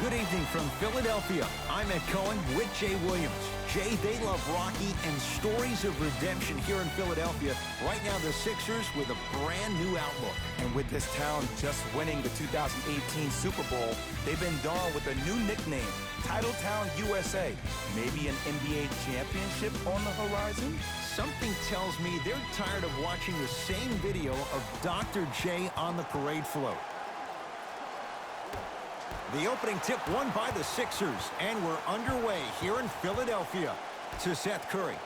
Good evening from Philadelphia. I'm Ed Cohen with Jay Williams. Jay, they love Rocky and stories of redemption here in Philadelphia. Right now, the Sixers with a brand new outlook. And with this town just winning the 2018 Super Bowl, they've been donned with a new nickname, Titletown USA. Maybe an NBA championship on the horizon? Something tells me they're tired of watching the same video of Dr. J on the parade float. The opening tip won by the Sixers, and we're underway here in Philadelphia. To Seth Curry.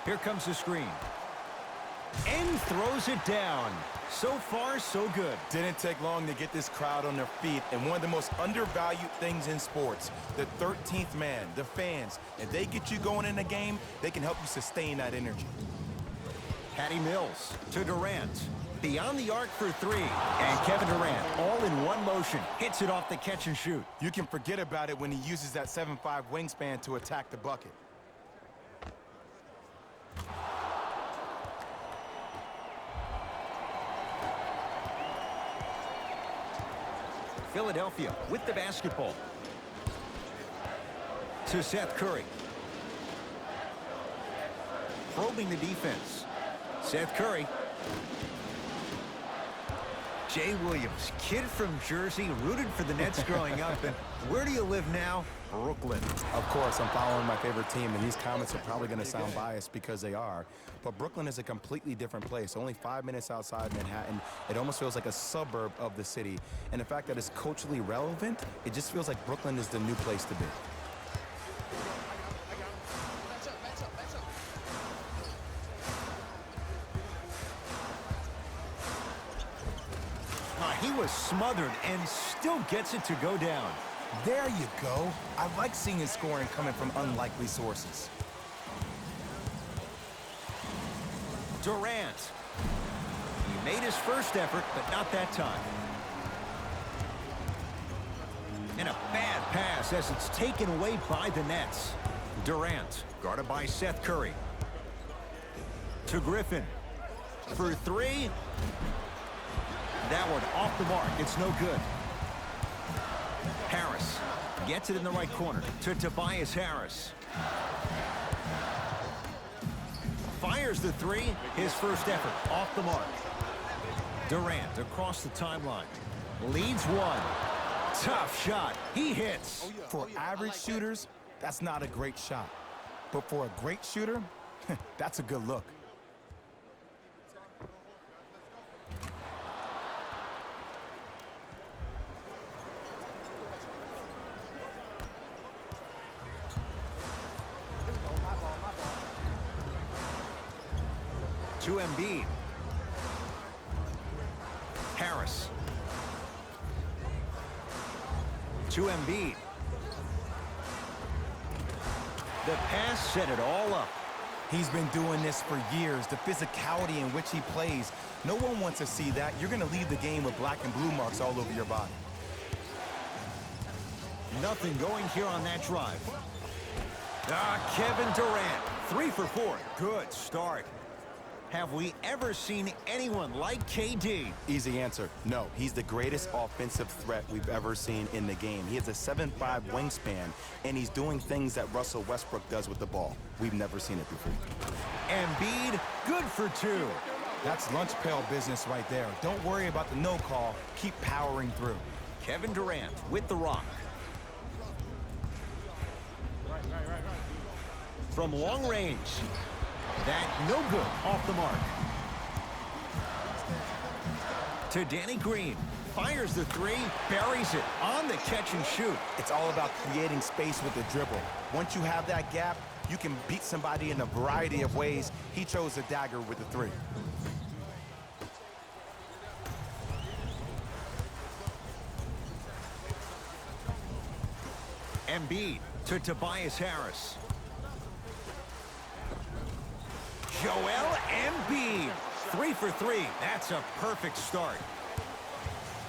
Here comes the screen. And throws it down. So far, so good. Didn't take long to get this crowd on their feet, and one of the most undervalued things in sports, the 13th man, the fans. If they get you going in the game, they can help you sustain that energy. Patty Mills to Durant. Beyond the arc for three. And Kevin Durant, all in one motion, hits it off the catch and shoot. You can forget about it when he uses that 7'5" wingspan to attack the bucket. Philadelphia with the basketball. To Seth Curry. Probing the defense. Seth Curry. Jay Williams, kid from Jersey, rooted for the Nets growing up. And where do you live now? Brooklyn. Of course, I'm following my favorite team, and these comments are probably going to sound biased because they are. But Brooklyn is a completely different place. Only 5 minutes outside Manhattan. It almost feels like a suburb of the city. And the fact that it's culturally relevant, it just feels like Brooklyn is the new place to be. He was smothered and still gets it to go down. There you go. I like seeing his scoring coming from unlikely sources. Durant. He made his first effort, but not that time. And a bad pass as it's taken away by the Nets. Durant, guarded by Seth Curry. To Griffin. For three. That one off the mark. It's no good. Harris gets it in the right corner to Tobias Harris. Fires the three. His first effort off the mark. Durant across the timeline. Leads one. Tough shot. He hits. For average shooters, that's not a great shot. But for a great shooter, that's a good look. To Embiid. Harris. To Embiid. The pass set it all up. He's been doing this for years. The physicality in which he plays. No one wants to see that. You're going to leave the game with black and blue marks all over your body. Nothing going here on that drive. Kevin Durant. 3 for 4. Good start. Have we ever seen anyone like KD? Easy answer, no. He's the greatest offensive threat we've ever seen in the game. He has a 7'5" wingspan, and he's doing things that Russell Westbrook does with the ball. We've never seen it before. Embiid, good for 2. That's lunch pail business right there. Don't worry about the no call. Keep powering through. Kevin Durant with the rock. From long range. That no good off the mark. To Danny Green. Fires the three, buries it on the catch and shoot. It's all about creating space with the dribble. Once you have that gap, you can beat somebody in a variety of ways. He chose a dagger with the three. Embiid to Tobias Harris. Joel Embiid. 3 for 3. That's a perfect start.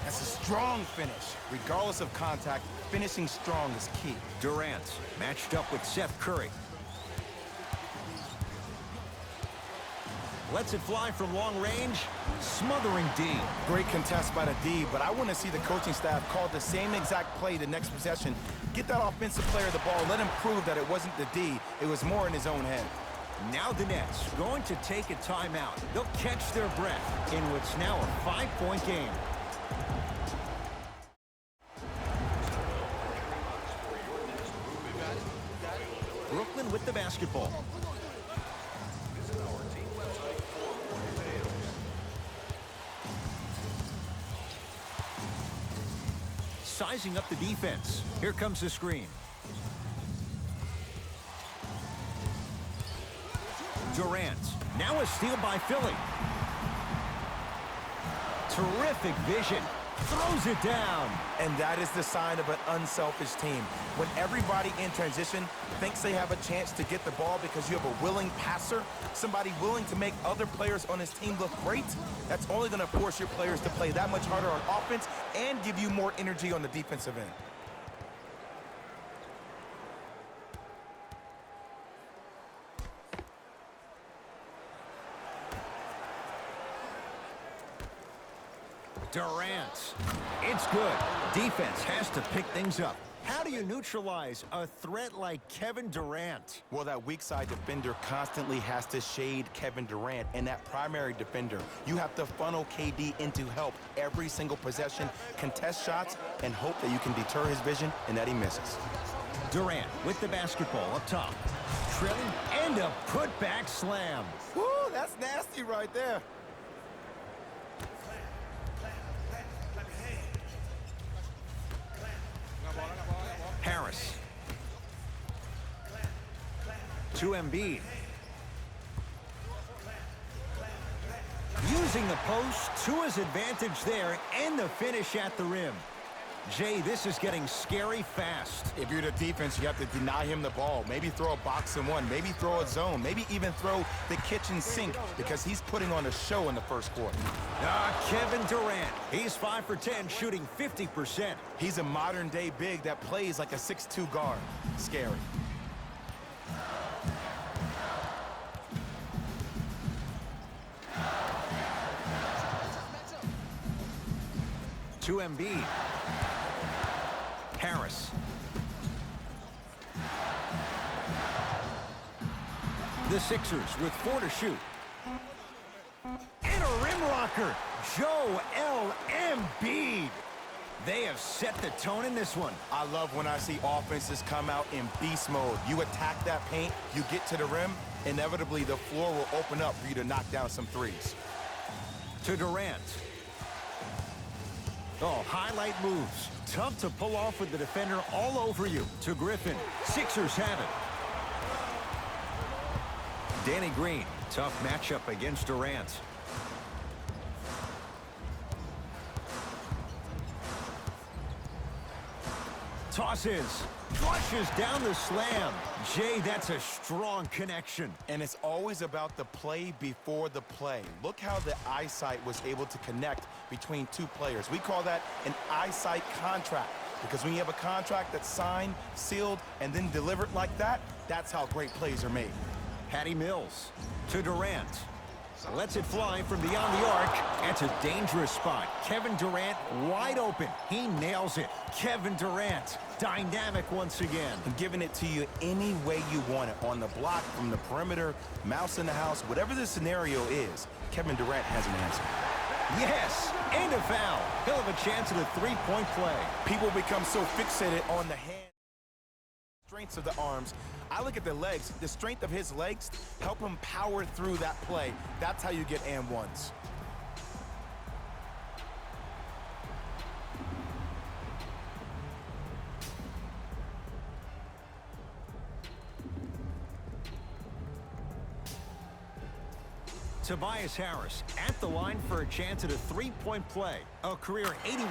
That's a strong finish. Regardless of contact, finishing strong is key. Durant matched up with Seth Curry. Lets it fly from long range. Smothering D. Great contest by the D, but I want to see the coaching staff call the same exact play the next possession. Get that offensive player the ball. Let him prove that it wasn't the D. It was more in his own head. Now the Nets going to take a timeout. They'll catch their breath in what's now a 5-point game. Brooklyn with the basketball. Sizing up the defense. Here comes the screen. Durant. Now a steal by Philly. Terrific vision. Throws it down. And that is the sign of an unselfish team. When everybody in transition thinks they have a chance to get the ball because you have a willing passer, somebody willing to make other players on his team look great, that's only going to force your players to play that much harder on offense and give you more energy on the defensive end. Durant. It's good. Defense has to pick things up. How do you neutralize a threat like Kevin Durant? Well, that weak side defender constantly has to shade Kevin Durant, and that primary defender, you have to funnel KD into help every single possession, contest shots, and hope that you can deter his vision and that he misses. Durant with the basketball up top. Trailing and a putback slam. Woo, that's nasty right there. Harris. To Embiid. Using the post to his advantage there and the finish at the rim. Jay, this is getting scary fast. If you're the defense, you have to deny him the ball. Maybe throw a box and one. Maybe throw a zone. Maybe even throw the kitchen sink because he's putting on a show in the first quarter. Kevin Durant. He's 5 for 10, shooting 50%. He's a modern-day big that plays like a 6'2" guard. Scary. To Embiid. Harris. The Sixers with 4 to shoot. And a rim rocker. Joel Embiid. They have set the tone in this one. I love when I see offenses come out in beast mode. You attack that paint, you get to the rim, inevitably the floor will open up for you to knock down some threes. To Durant. Oh, highlight moves. Tough to pull off with the defender all over you. To Griffin. Sixers have it. Danny Green. Tough matchup against Durant. Tosses. Flushes down the slam. Jay, that's a strong connection. And it's always about the play before the play. Look how the eyesight was able to connect between two players. We call that an eyesight contract. Because when you have a contract that's signed, sealed, and then delivered like that, that's how great plays are made. Patty Mills to Durant. Lets it fly from beyond the arc. That's a dangerous spot. Kevin Durant wide open. He nails it. Kevin Durant, dynamic once again. And giving it to you any way you want it. On the block, from the perimeter, mouse in the house, whatever the scenario is, Kevin Durant has an answer. Yes, and a foul. He'll have a chance at a three-point play. People become so fixated on the hand. Strengths of the arms. I look at the legs. The strength of his legs help him power through that play. That's how you get and ones. Tobias Harris at the line for a chance at a three-point play. A career 81.